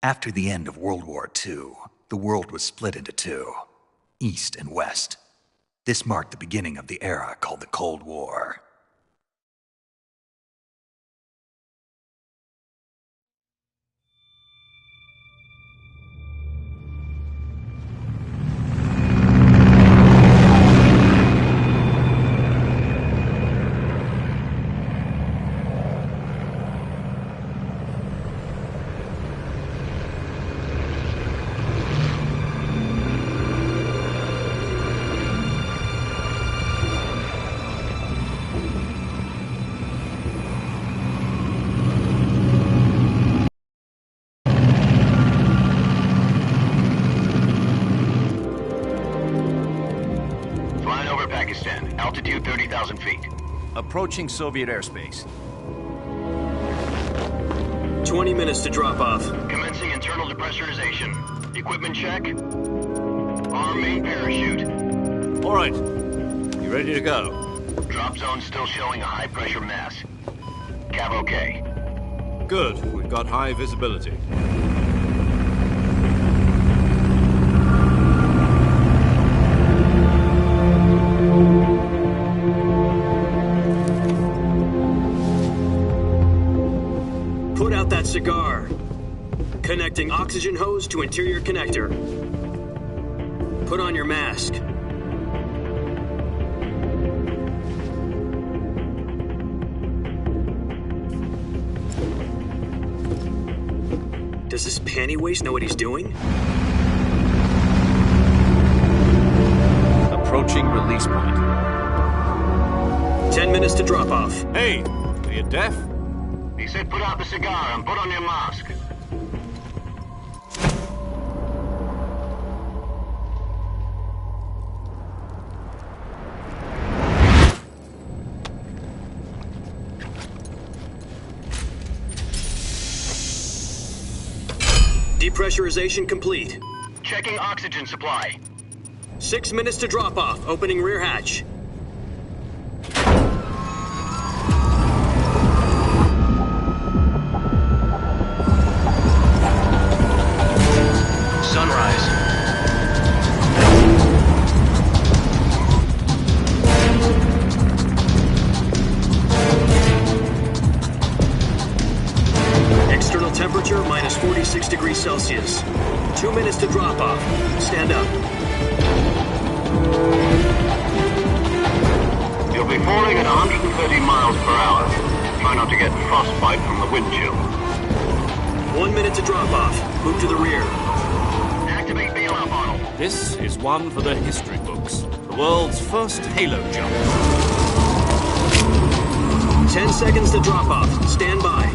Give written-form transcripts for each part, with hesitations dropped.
After the end of World War II, the world was split into two, East and West. This marked the beginning of the era called the Cold War. Altitude 30,000 feet. Approaching Soviet airspace. 20 minutes to drop off. Commencing internal depressurization. Equipment check. Arm main parachute. All right. You ready to go? Drop zone still showing a high pressure mass. Cav okay. Good. We've got high visibility. Put out that cigar. Connecting oxygen hose to interior connector. Put on your mask. Does this panty waste know what he's doing? Approaching release point. 10 minutes to drop off. Hey, are you deaf? He said put out the cigar and put on your mask. Depressurization complete. Checking oxygen supply. 6 minutes to drop off. Opening rear hatch. Sunrise. External temperature minus 46 degrees Celsius. 2 minutes to drop off. Stand up. You'll be falling at 130 miles per hour. Try not to get frostbite from the wind chill. 1 minute to drop off. Move to the rear. Activate bailout model. This is one for the history books. The world's first halo jump. 10 seconds to drop off. Stand by.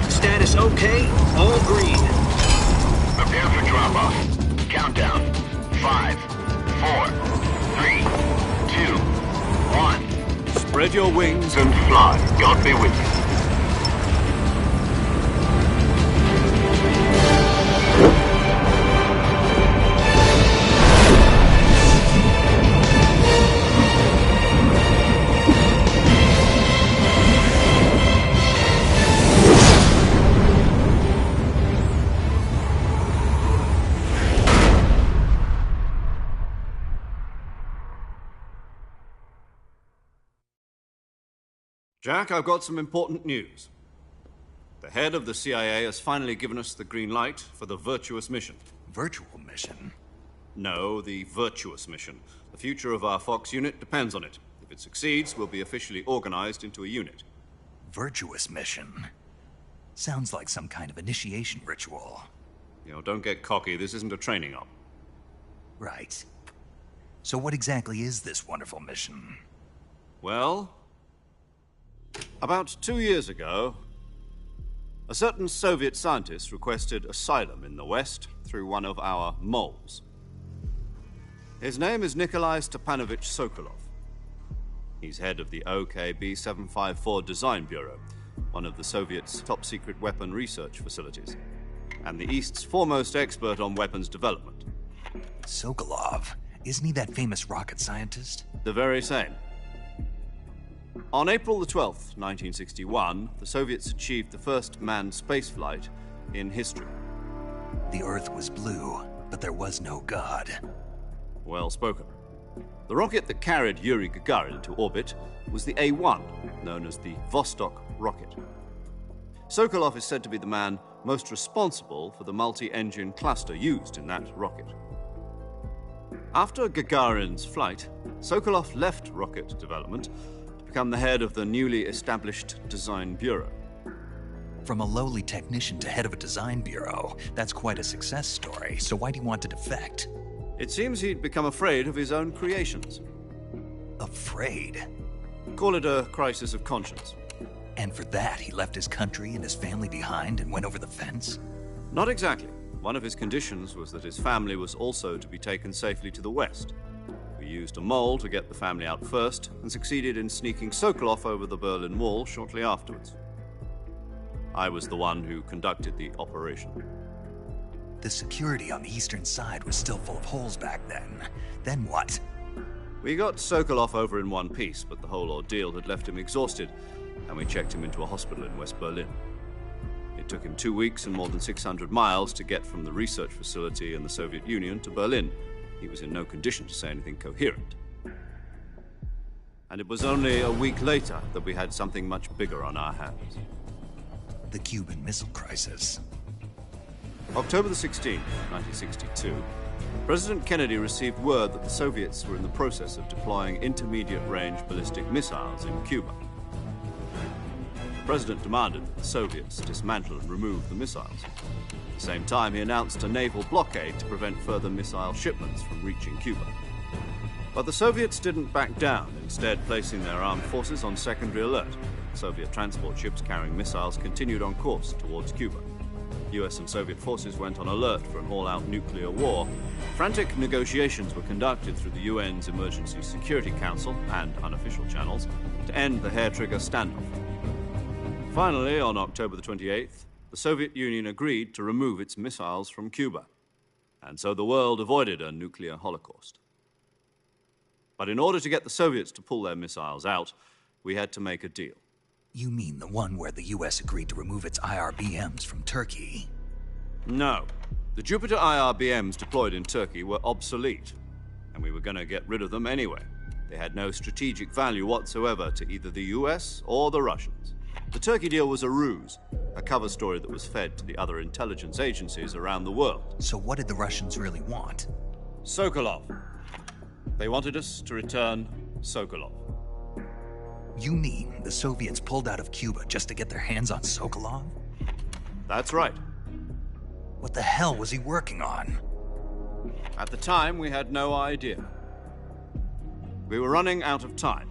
Status okay. All green. Prepare for drop-off. Countdown. 5, 4, 3, 2, 1. Spread your wings And fly. God be with you. Jack, I've got some important news. The head of the CIA has finally given us the green light for the Virtuous mission. Virtual mission? No, the Virtuous mission. The future of our Fox unit depends on it. If it succeeds, we'll be officially organized into a unit. Virtuous mission? Sounds like some kind of initiation ritual. You know, don't get cocky. This isn't a training op. Right. So what exactly is this wonderful mission? Well, about 2 years ago, a certain Soviet scientist requested asylum in the West through one of our moles. His name is Nikolai Stepanovich Sokolov. He's head of the OKB-754 Design Bureau, one of the Soviets' top-secret weapon research facilities, and the East's foremost expert on weapons development. Sokolov? Isn't he that famous rocket scientist? The very same. On April the 12th, 1961, the Soviets achieved the first manned spaceflight in history. The Earth was blue, but there was no God. Well spoken. The rocket that carried Yuri Gagarin into orbit was the A-1, known as the Vostok rocket. Sokolov is said to be the man most responsible for the multi-engine cluster used in that rocket. After Gagarin's flight, Sokolov left rocket development to become the head of the newly established Design Bureau. From a lowly technician to head of a design bureau, that's quite a success story, so why do you want to defect? It seems he'd become afraid of his own creations. Afraid? Call it a crisis of conscience. And for that, he left his country and his family behind and went over the fence? Not exactly. One of his conditions was that his family was also to be taken safely to the west. We used a mole to get the family out first and succeeded in sneaking Sokolov over the Berlin Wall shortly afterwards. I was the one who conducted the operation. The security on the eastern side was still full of holes back then. Then what? We got Sokolov over in one piece, but the whole ordeal had left him exhausted, and we checked him into a hospital in West Berlin. It took him 2 weeks and more than 600 miles to get from the research facility in the Soviet Union to Berlin. He was in no condition to say anything coherent. And it was only a week later that we had something much bigger on our hands. The Cuban Missile Crisis. October the 16th, 1962, President Kennedy received word that the Soviets were in the process of deploying intermediate-range ballistic missiles in Cuba. The President demanded that the Soviets dismantle and remove the missiles. At the same time, he announced a naval blockade to prevent further missile shipments from reaching Cuba. But the Soviets didn't back down, instead placing their armed forces on secondary alert. Soviet transport ships carrying missiles continued on course towards Cuba. US and Soviet forces went on alert for an all-out nuclear war. Frantic negotiations were conducted through the UN's Emergency Security Council and unofficial channels to end the hair-trigger standoff. Finally, on October the 28th, the Soviet Union agreed to remove its missiles from Cuba. And so the world avoided a nuclear holocaust. But in order to get the Soviets to pull their missiles out, we had to make a deal. You mean the one where the US agreed to remove its IRBMs from Turkey? No. The Jupiter IRBMs deployed in Turkey were obsolete, and we were going to get rid of them anyway. They had no strategic value whatsoever to either the US or the Russians. The Turkey deal was a ruse, a cover story that was fed to the other intelligence agencies around the world. So what did the Russians really want? Sokolov. They wanted us to return Sokolov. You mean the Soviets pulled out of Cuba just to get their hands on Sokolov? That's right. What the hell was he working on? At the time, we had no idea. We were running out of time.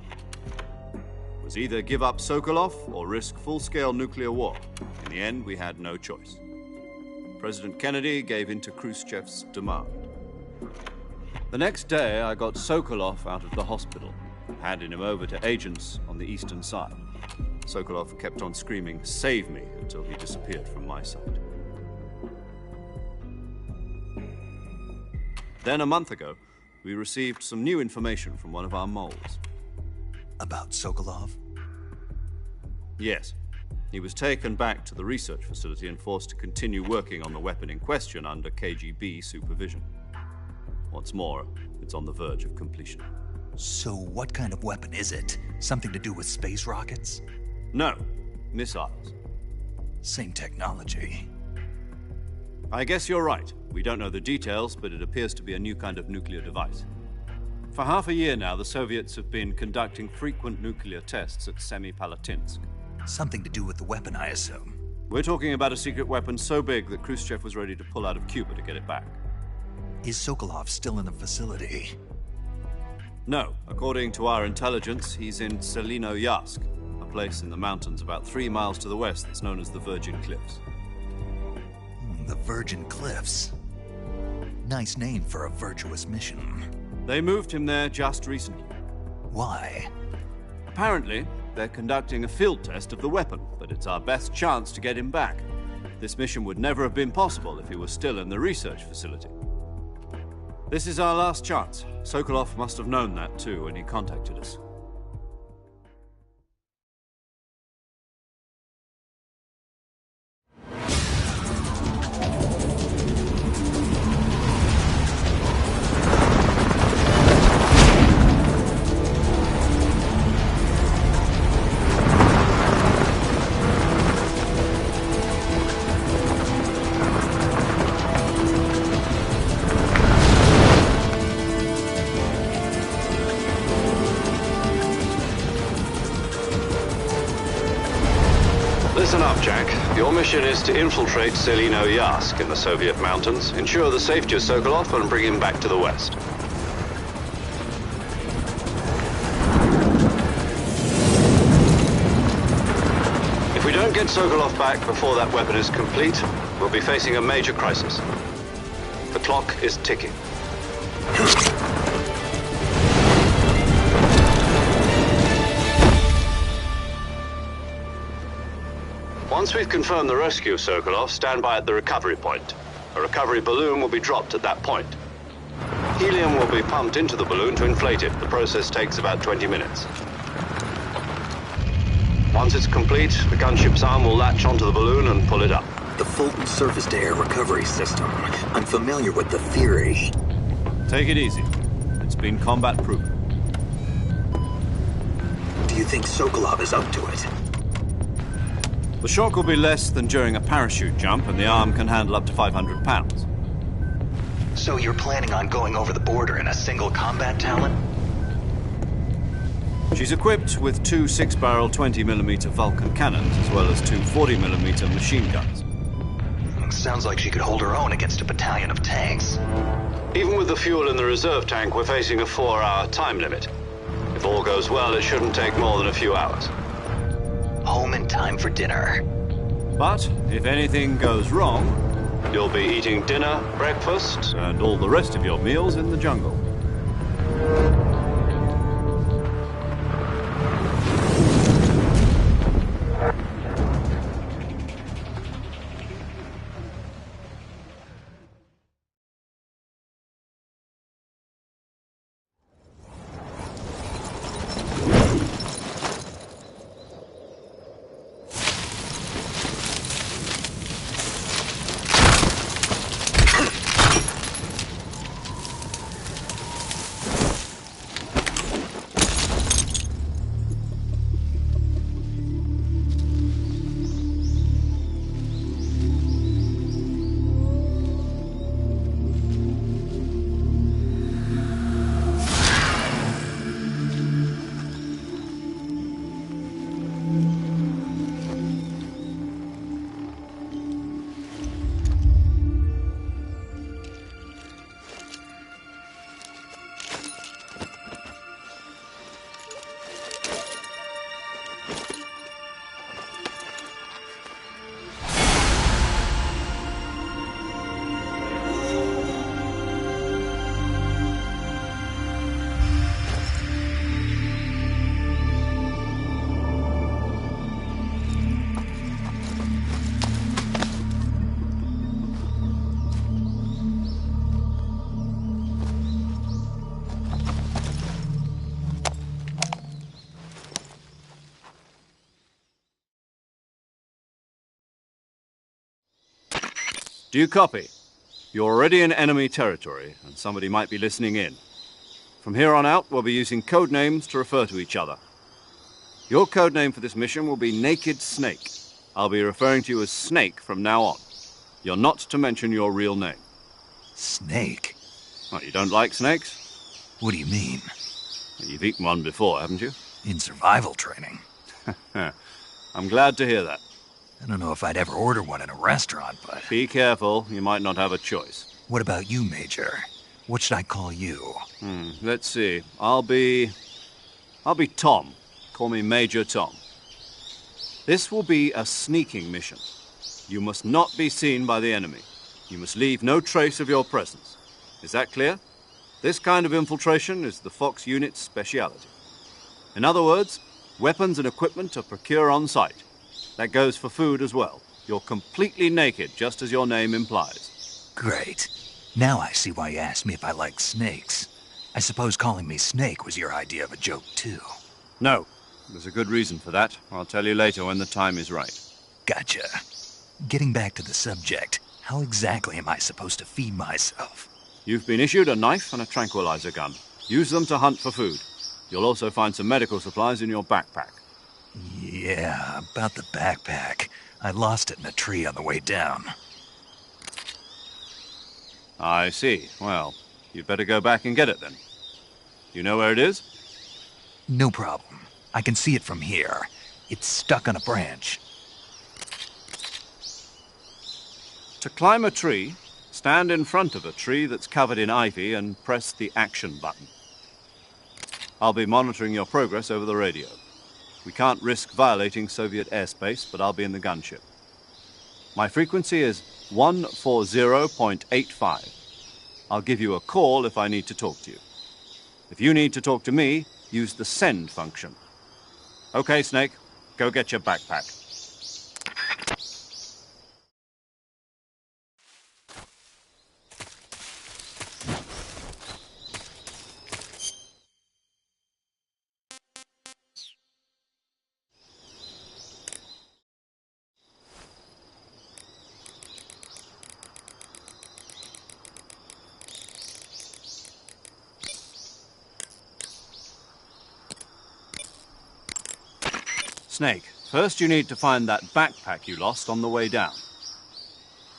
It was either give up Sokolov or risk full-scale nuclear war. In the end, we had no choice. President Kennedy gave in to Khrushchev's demand. The next day, I got Sokolov out of the hospital, handing him over to agents on the eastern side. Sokolov kept on screaming, "Save me," until he disappeared from my sight. Then, a month ago, we received some new information from one of our moles. About Sokolov? Yes. He was taken back to the research facility and forced to continue working on the weapon in question under KGB supervision. What's more, it's on the verge of completion. So what kind of weapon is it? Something to do with space rockets? No, missiles. Same technology. I guess you're right. We don't know the details, but it appears to be a new kind of nuclear device. For half a year now, the Soviets have been conducting frequent nuclear tests at Semipalatinsk. Something to do with the weapon, I assume. We're talking about a secret weapon so big that Khrushchev was ready to pull out of Cuba to get it back. Is Sokolov still in the facility? No. According to our intelligence, he's in Selinoyarsk, a place in the mountains about 3 miles to the west that's known as the Virgin Cliffs. The Virgin Cliffs. Nice name for a virtuous mission. They moved him there just recently. Why? Apparently, they're conducting a field test of the weapon, but it's our best chance to get him back. This mission would never have been possible if he was still in the research facility. This is our last chance. Sokolov must have known that too when he contacted us. Your mission is to infiltrate Selino-Yask in the Soviet mountains, ensure the safety of Sokolov, and bring him back to the west. If we don't get Sokolov back before that weapon is complete, we'll be facing a major crisis. The clock is ticking. Once we've confirmed the rescue of Sokolov, stand by at the recovery point. A recovery balloon will be dropped at that point. Helium will be pumped into the balloon to inflate it. The process takes about 20 minutes. Once it's complete, the gunship's arm will latch onto the balloon and pull it up. The Fulton surface-to-air recovery system. I'm familiar with the theory. Take it easy. It's been combat-proven. Do you think Sokolov is up to it? The shock will be less than during a parachute jump, and the arm can handle up to 500 pounds. So you're planning on going over the border in a single combat Talon? She's equipped with two 6-barrel 20mm Vulcan cannons, as well as two 40mm machine guns. Sounds like she could hold her own against a battalion of tanks. Even with the fuel in the reserve tank, we're facing a 4-hour time limit. If all goes well, it shouldn't take more than a few hours. Home in time for dinner. But if anything goes wrong, You'll be eating dinner, breakfast, and all the rest of your meals in the jungle. Do you copy? You're already in enemy territory, and somebody might be listening in. From here on out, we'll be using code names to refer to each other. Your code name for this mission will be Naked Snake. I'll be referring to you as Snake from now on. You're not to mention your real name. Snake? Oh, you don't like snakes? What do you mean? You've eaten one before, haven't you? In survival training. I'm glad to hear that. I don't know if I'd ever order one in a restaurant, but... Be careful, you might not have a choice. What about you, Major? What should I call you? Let's see. I'll be Tom. Call me Major Tom. This will be a sneaking mission. You must not be seen by the enemy. You must leave no trace of your presence. Is that clear? This kind of infiltration is the Fox unit's speciality. In other words, weapons and equipment are procured on site. That goes for food as well. You're completely naked, just as your name implies. Great. Now I see why you asked me if I like snakes. I suppose calling me Snake was your idea of a joke, too. No. There's a good reason for that. I'll tell you later when the time is right. Gotcha. Getting back to the subject, how exactly am I supposed to feed myself? You've been issued a knife and a tranquilizer gun. Use them to hunt for food. You'll also find some medical supplies in your backpack. Yeah, about the backpack. I lost it in a tree on the way down. I see. Well, you'd better go back and get it then. You know where it is? No problem. I can see it from here. It's stuck on a branch. To climb a tree, stand in front of a tree that's covered in ivy and press the action button. I'll be monitoring your progress over the radio. We can't risk violating Soviet airspace, but I'll be in the gunship. My frequency is 140.85. I'll give you a call if I need to talk to you. If you need to talk to me, use the send function. Okay, Snake, go get your backpack. Snake, first you need to find that backpack you lost on the way down.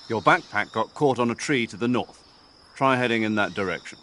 Your backpack got caught on a tree to the north. Try heading in that direction.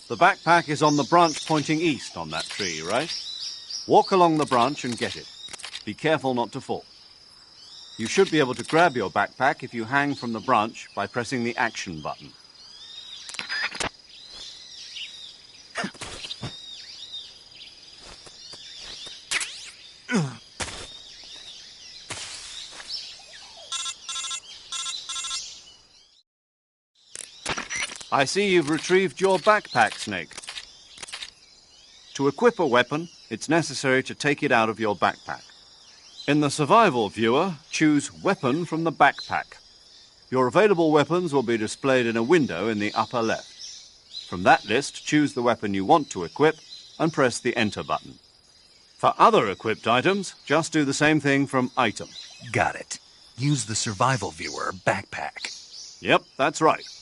The backpack is on the branch pointing east on that tree, right? Walk along the branch and get it. Be careful not to fall. You should be able to grab your backpack if you hang from the branch by pressing the action button. I see you've retrieved your backpack, Snake. To equip a weapon, it's necessary to take it out of your backpack. In the survival viewer, choose Weapon from the backpack. Your available weapons will be displayed in a window in the upper left. From that list, choose the weapon you want to equip and press the Enter button. For other equipped items, just do the same thing from Item. Got it. Use the survival viewer backpack. Yep, that's right.